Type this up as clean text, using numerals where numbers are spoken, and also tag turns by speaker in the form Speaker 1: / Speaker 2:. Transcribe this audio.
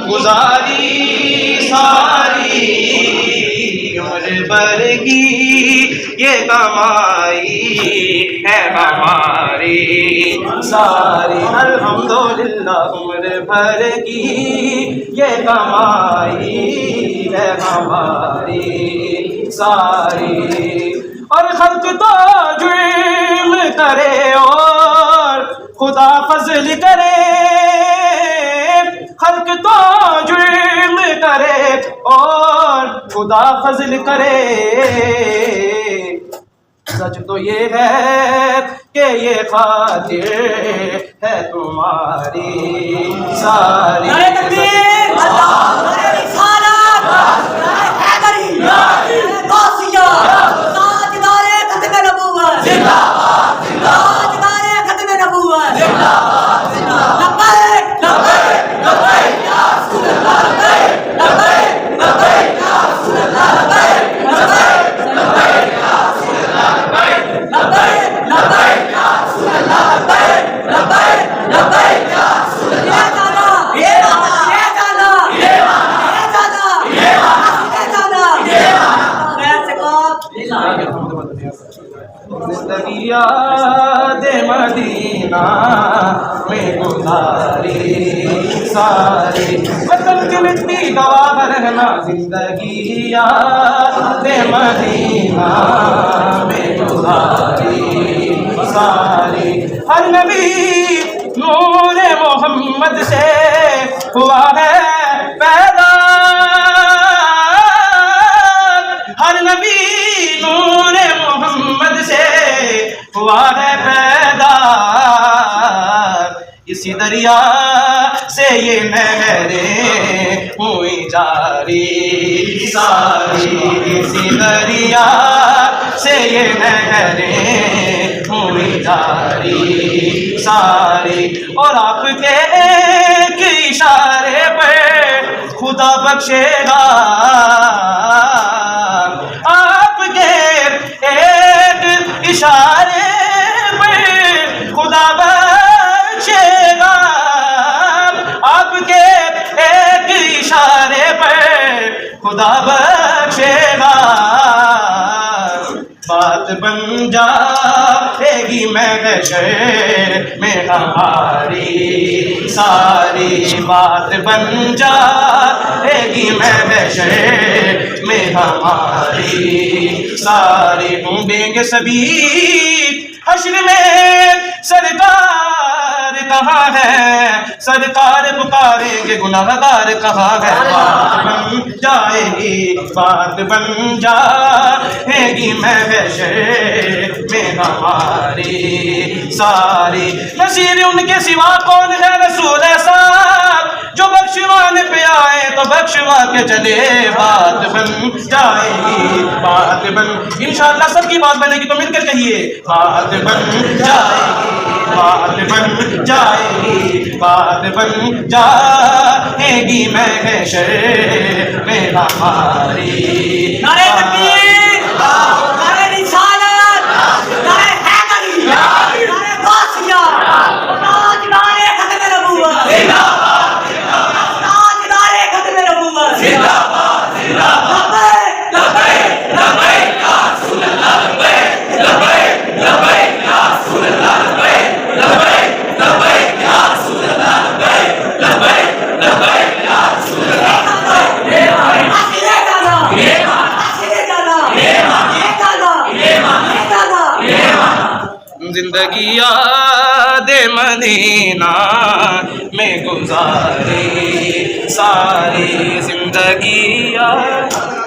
Speaker 1: گزاری ساری عمر بھر کی یہ کمائی ہے ہماری ساری الحمدللہ عمر بھر کی یہ کمائی ہے ہماری ساری اور خلق تو جرم کرے اور خدا فضل کرے خلق تو جرم کرے اور خدا فضل کرے سچ تو یہ ہے کہ یہ خاطر ہے تمہاری ساری زندگی یاد مدینہ میں گزاری ساری وطن کی مٹی گواہ رہنا زندگی یاد مدینہ میں گزاری ساری ہر نبی نور محمد سے ہوا ہے پیدا ہر نبی نور محمد سے ہوا ہے پیدا اسی دریا سے یہ نہریں ہوئی جاری ساری اسی دریا سے یہ نہریں ہوئی جاری ساری اور آپ کے ایک اشارے پر خدا بخشے گا آپ کے ایک اشارے پہ خدا بخشے گا آپ کے ایک اشارے پہ خدا بخشے گا بات بن جائے گی محشر میں ہماری ساری بات بن جائے گی محشر میں ہماری ساری ڈھونڈیں گے سبھی حشر میں سرکار کہاں ہے سرکار پکاریں گے گناہگار کہاں ہے بات بن جائے گی محشر میں ہماری ساری نصیر ان کے سوا کون ہے رسول ایسا جو بخشوانے پہ آئے تو بخشوا کے چلے بات بن جائے گی بات بن انشاءاللہ سب کی بات بنے گی تو مل کر کہیے بات بن جائے گی بات بن جائے گی بات بن جائے گی محشر میں ہماری
Speaker 2: نعرہ تکبیر نعرہ رسالت نعرہ حیدری نعرہ غوثیہ تاج نعرہ ختم نبوت زندہ باد تاج نعرہ ختم نبوت زندہ باد لبیک لبیک لبیک یا رسول اللہ لبیک لبیک لبیک یا رسول اللہ لبیک لبیک لبیک یا رسول اللہ لبیک لبیک لبیک یا رسول اللہ
Speaker 1: زندگی یاد مدینہ میں گزاری ساری زندگی یاد